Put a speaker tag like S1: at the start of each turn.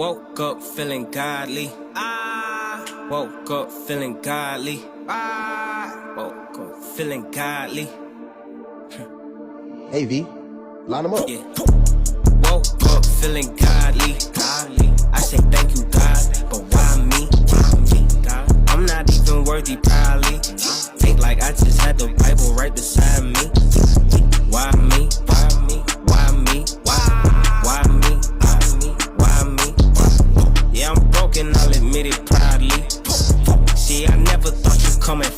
S1: Woke up feeling godly. Woke up feeling godly. Woke up feeling godly.
S2: Hey V, line them up.
S1: Yeah. Woke up feeling godly. I say thank you God, but why me? God, I'm not even worthy probably. Ain't like I just had the Bible right beside me. Why me? Why me? Why me? Why me? Why me? Why me? Yeah, I'm broken, I'll admit it proudly. See, I never thought you'd come and